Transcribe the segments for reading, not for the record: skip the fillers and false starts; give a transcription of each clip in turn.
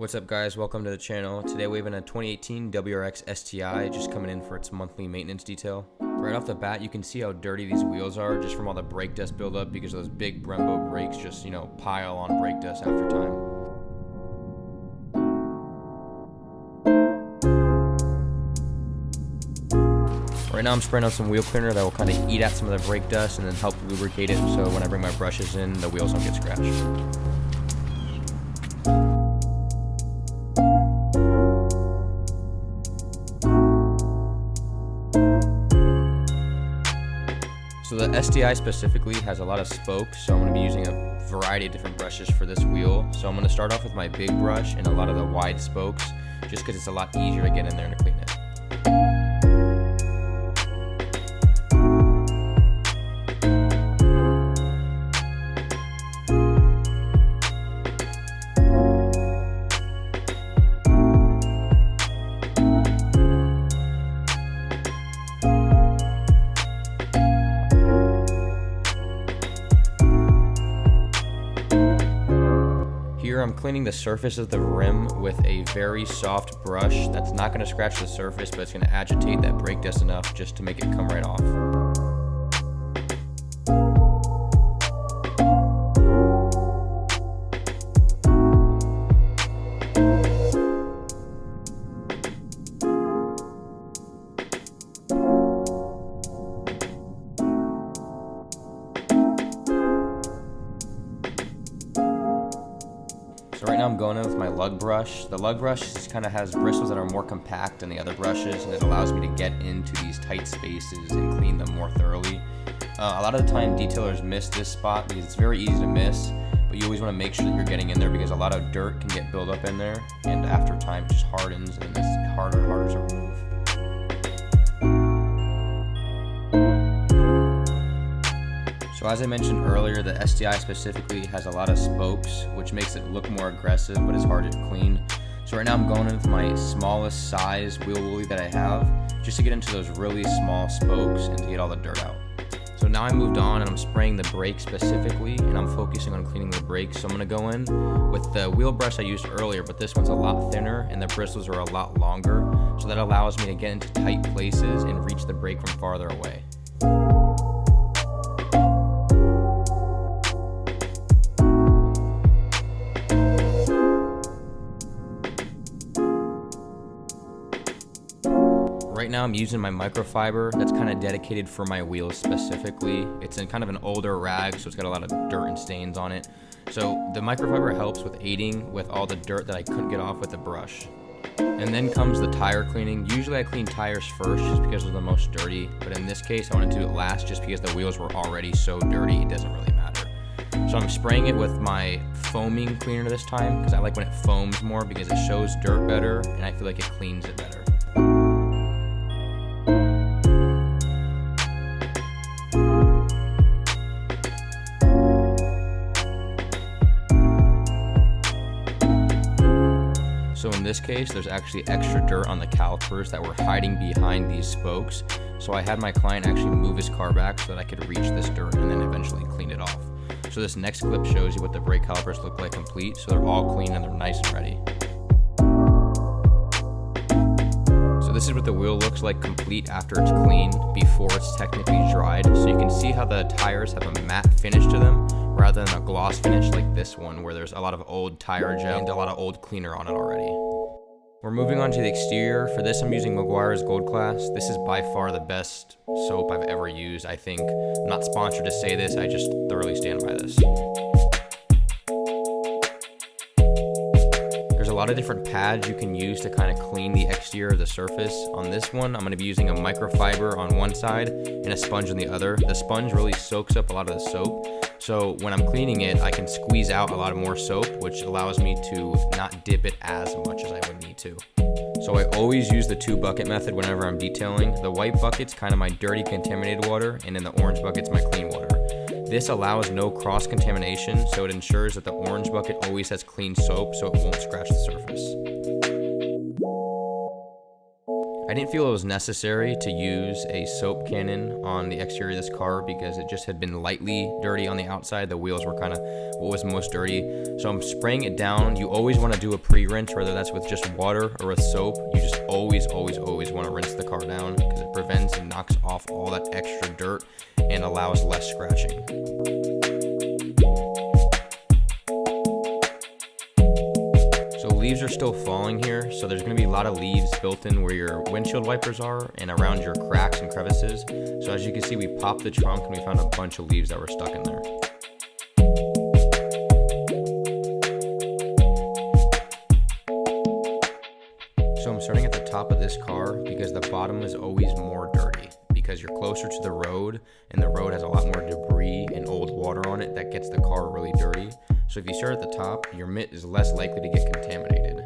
What's up guys, welcome to the channel. Today we have a 2018 WRX STi just coming in for its monthly maintenance detail. Right off the bat you can see how dirty these wheels are just from all the brake dust buildup because those big Brembo brakes just, pile on brake dust after time. Right now I'm spraying on some wheel cleaner that will kind of eat at some of the brake dust and then help lubricate it so when I bring my brushes in the wheels don't get scratched. So the STi specifically has a lot of spokes, so I'm going to be using a variety of different brushes for this wheel. So I'm going to start off with my big brush and a lot of the wide spokes, just because it's a lot easier to get in there and to clean it. Here I'm cleaning the surface of the rim with a very soft brush that's not going to scratch the surface, but it's going to agitate that brake dust enough just to make it come right off. So right now I'm going in with my lug brush. The lug brush just kind of has bristles that are more compact than the other brushes, and it allows me to get into these tight spaces and clean them more thoroughly. A lot of the time detailers miss this spot because it's very easy to miss, but you always want to make sure that you're getting in there because a lot of dirt can get built up in there, and after time it just hardens and it's harder and harder to remove. So as I mentioned earlier, the STi specifically has a lot of spokes, which makes it look more aggressive, but it's harder to clean. So right now I'm going in with my smallest size wheel woolly that I have, just to get into those really small spokes and to get all the dirt out. So now I moved on and I'm spraying the brakes specifically, and I'm focusing on cleaning the brakes. So I'm going to go in with the wheel brush I used earlier, but this one's a lot thinner and the bristles are a lot longer, so that allows me to get into tight places and reach the brake from farther away. Right now I'm using my microfiber that's kind of dedicated for my wheels specifically. It's in kind of an older rag, so it's got a lot of dirt and stains on it. So the microfiber helps with aiding with all the dirt that I couldn't get off with the brush. And then comes the tire cleaning. Usually I clean tires first just because they're the most dirty, but in this case I wanted to do it last just because the wheels were already so dirty it doesn't really matter. So I'm spraying it with my foaming cleaner this time because I like when it foams more because it shows dirt better and I feel like it cleans it better. So in this case, there's actually extra dirt on the calipers that were hiding behind these spokes. So I had my client actually move his car back so that I could reach this dirt and then eventually clean it off. So this next clip shows you what the brake calipers look like complete. So they're all clean and they're nice and ready. So this is what the wheel looks like complete after it's clean, before it's technically dried. So you can see how the tires have a matte finish to them, rather than a gloss finish like this one where there's a lot of old tire gel and a lot of old cleaner on it already. We're moving on to the exterior. For this I'm using Meguiar's Gold Class. This is by far the best soap I've ever used, I think. I'm not sponsored to say this, I just thoroughly stand by this. There's a lot of different pads you can use to kind of clean the exterior of the surface. On this one, I'm going to be using a microfiber on one side and a sponge on the other. The sponge really soaks up a lot of the soap, so when I'm cleaning it, I can squeeze out a lot more soap, which allows me to not dip it as much as I would need to. So I always use the 2-bucket method whenever I'm detailing. The white bucket's kind of my dirty contaminated water, and then the orange bucket's my clean water. This allows no cross-contamination, so it ensures that the orange bucket always has clean soap so it won't scratch the surface. I didn't feel it was necessary to use a soap cannon on the exterior of this car because it just had been lightly dirty on the outside. The wheels were kind of what was most dirty. So I'm spraying it down. You always want to do a pre-rinse, whether that's with just water or with soap. You just always want to rinse the car down because it prevents and knocks off all that extra dirt and allows less scratching. Leaves are still falling here, so there's going to be a lot of leaves built in where your windshield wipers are and around your cracks and crevices. So as you can see, we popped the trunk and we found a bunch of leaves that were stuck in there. So I'm starting at the top of this car because the bottom is always more dirty because you're closer to the road and the road has a lot more debris and old water on it that gets the car really dirty. So if you start at the top, your mitt is less likely to get contaminated.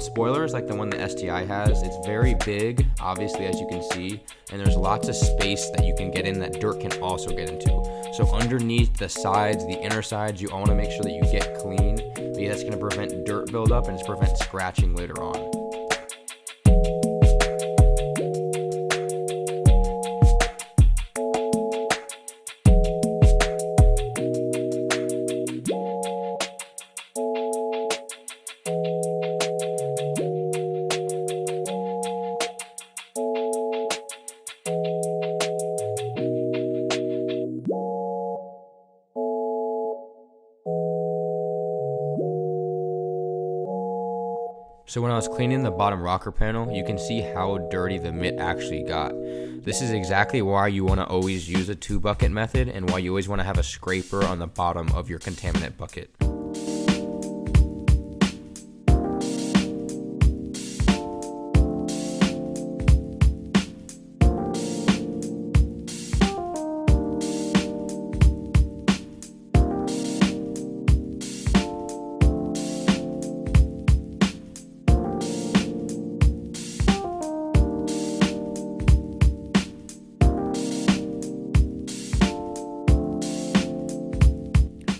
Spoilers like the one the STi has, it's very big, obviously, as you can see, and there's lots of space that you can get in that dirt can also get into. So underneath the sides, the inner sides, you all want to make sure that you get clean because that's going to prevent dirt buildup and it's prevent scratching later on. So when I was cleaning the bottom rocker panel, you can see how dirty the mitt actually got. This is exactly why you want to always use a 2-bucket method and why you always want to have a scraper on the bottom of your contaminant bucket.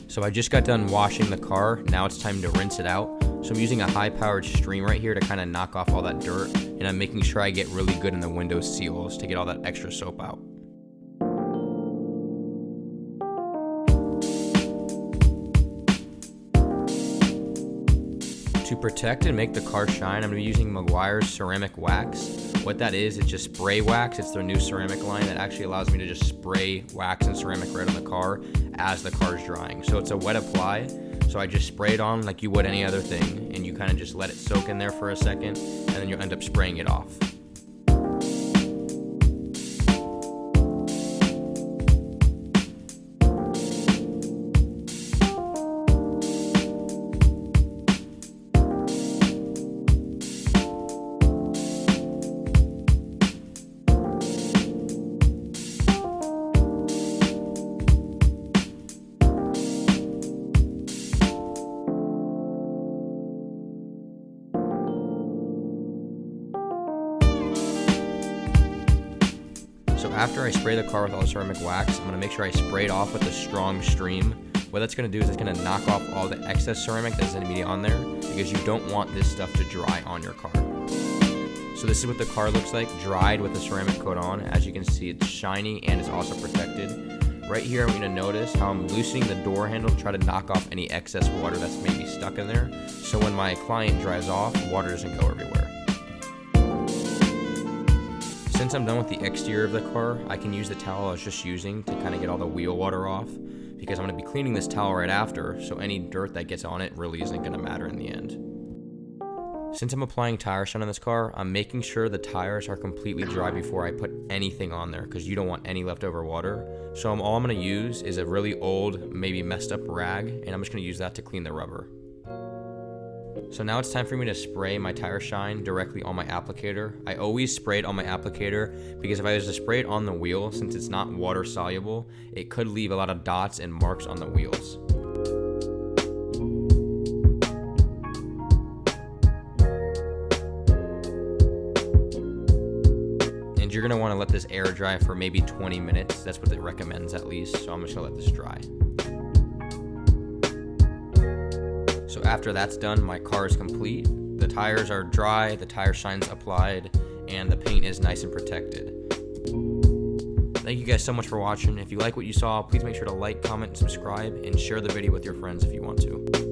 So I just got done washing the car, now it's time to rinse it out. So I'm using a high-powered stream right here to kind of knock off all that dirt, and I'm making sure I get really good in the window seals to get all that extra soap out. To protect and make the car shine, I'm going to be using Meguiar's ceramic wax. What that is, it's just spray wax. It's their new ceramic line that actually allows me to just spray wax and ceramic right on the car as the car is drying. So it's a wet apply. So I just spray it on like you would any other thing, and you kind of just let it soak in there for a second, and then you end up spraying it off. So after I spray the car with all the ceramic wax, I'm going to make sure I spray it off with a strong stream. What that's going to do is it's going to knock off all the excess ceramic that's going to be on there because you don't want this stuff to dry on your car. So this is what the car looks like dried with the ceramic coat on. As you can see, it's shiny and it's also protected. Right here, I'm going to notice how I'm loosening the door handle to try to knock off any excess water that's maybe stuck in there. So when my client drives off, water doesn't go everywhere. Since I'm done with the exterior of the car, I can use the towel I was just using to kind of get all the wheel water off because I'm going to be cleaning this towel right after, so any dirt that gets on it really isn't going to matter in the end. Since I'm applying tire shine on this car, I'm making sure the tires are completely dry before I put anything on there because you don't want any leftover water. So all I'm going to use is a really old, maybe messed up rag, and I'm just going to use that to clean the rubber. So now it's time for me to spray my tire shine directly on my applicator. I always spray it on my applicator because if I was to spray it on the wheel, since it's not water soluble, it could leave a lot of dots and marks on the wheels. And you're gonna wanna let this air dry for maybe 20 minutes. That's what it recommends at least, so I'm just gonna let this dry. So after that's done, my car is complete. The tires are dry, the tire shine's applied, and the paint is nice and protected. Thank you guys so much for watching. If you like what you saw, please make sure to like, comment, and subscribe, and share the video with your friends if you want to.